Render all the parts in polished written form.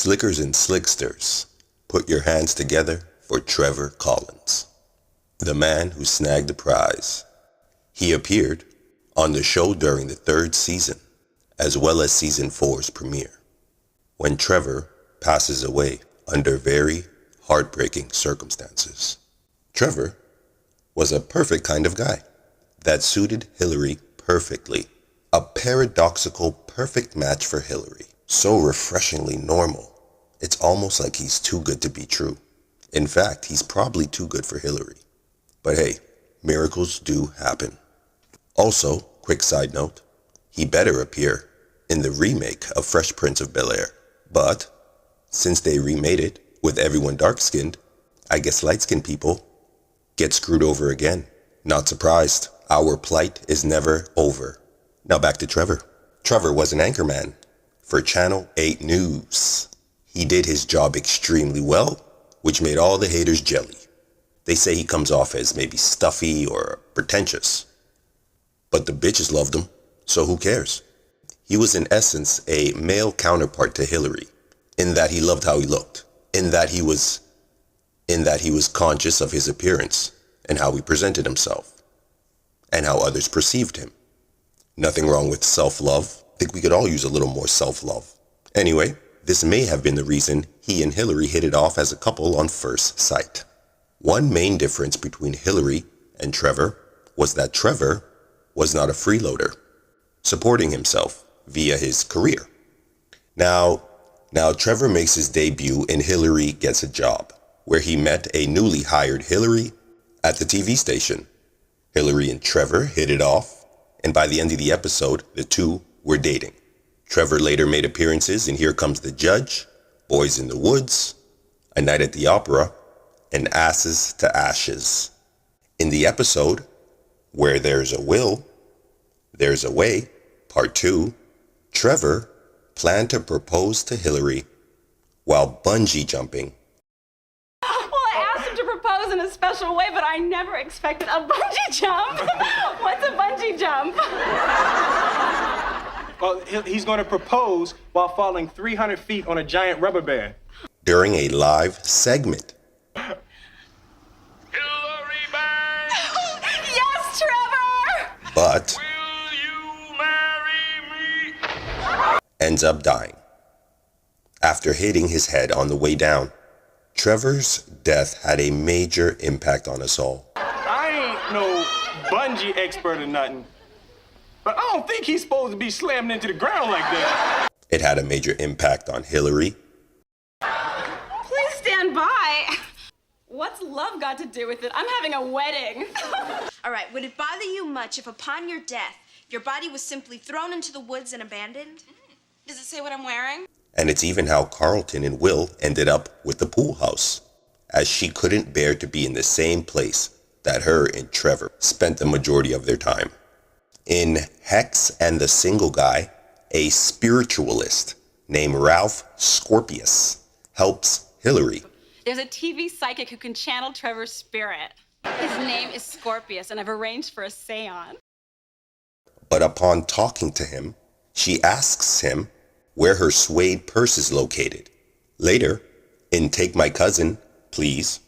Slickers and slicksters, put your hands together for Trevor Collins, the man who snagged the prize. He appeared on the show during the third season, as well as season 4's premiere, when Trevor passes away under very heartbreaking circumstances. Trevor was a perfect kind of guy that suited Hilary perfectly. A paradoxical perfect match for Hilary. So refreshingly normal. It's almost like he's too good to be true. In fact, he's probably too good for Hilary. But hey, miracles do happen. Also, quick side note, he better appear in the remake of Fresh Prince of Bel-Air. But since they remade it with everyone dark-skinned, I guess light-skinned people get screwed over again. Not surprised. Our plight is never over. Now back to Trevor. Trevor was an anchorman for Channel 8 News. He did his job extremely well, which made all the haters jelly. They say he comes off as maybe stuffy or pretentious. But the bitches loved him, so who cares? He was in essence a male counterpart to Hilary, in that he loved how he looked, in that he was conscious of his appearance and how he presented himself, and how others perceived him. Nothing wrong with self-love. I think we could all use a little more self-love. Anyway, this may have been the reason he and Hilary hit it off as a couple on first sight. One main difference between Hilary and Trevor was that Trevor was not a freeloader, supporting himself via his career. Now Trevor makes his debut in Hilary Gets a Job, where he met a newly hired Hilary at the TV station. Hilary and Trevor hit it off, and by the end of the episode, the two were dating. Trevor later made appearances in Here Comes the Judge, Boys in the Woods, A Night at the Opera, and Asses to Ashes. In the episode, Where There's a Will, There's a Way, Part 2, Trevor planned to propose to Hilary while bungee jumping. In a special way, but I never expected a bungee jump. What's a bungee jump? Well, he's going to propose while falling 300 feet on a giant rubber band. During a live segment. Hilary Banks! Yes, Trevor! But Will you marry me? ends up dying after hitting his head on the way down. Trevor's death had a major impact on us all. I ain't no bungee expert or nothing, but I don't think he's supposed to be slamming into the ground like that. It had a major impact on Hilary. Please stand by. What's love got to do with it? I'm having a wedding. All right, would it bother you much if upon your death, your body was simply thrown into the woods and abandoned? Does it say what I'm wearing? And it's even how Carlton and Will ended up with the pool house, as she couldn't bear to be in the same place that her and Trevor spent the majority of their time. In Hex and the Single Guy, a spiritualist named Ralph Scorpius helps Hilary. There's a TV psychic who can channel Trevor's spirit. His name is Scorpius, and I've arranged for a seance. But upon talking to him, she asks him where her suede purse is located. Later, in Take My Cousin, Please,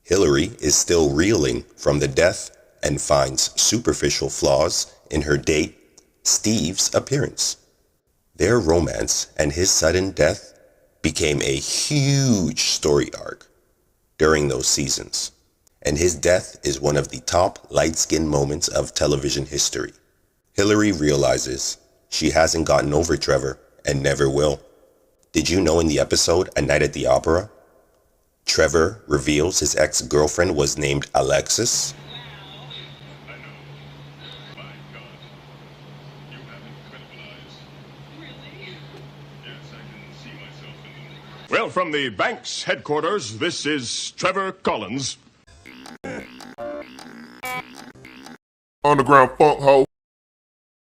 Hilary is still reeling from the death and finds superficial flaws in her date, Steve's appearance. Their romance and his sudden death became a huge story arc during those seasons, and his death is one of the top light-skin moments of television history. Hilary realizes she hasn't gotten over Trevor and never will. Did you know in the episode A Night at the Opera, Trevor reveals his ex-girlfriend was named Alexis? I know. My God. You have incredible eyes. Really? Yes, I can see myself in them. Well, from the Banks headquarters, this is Trevor Collins. Underground funk ho.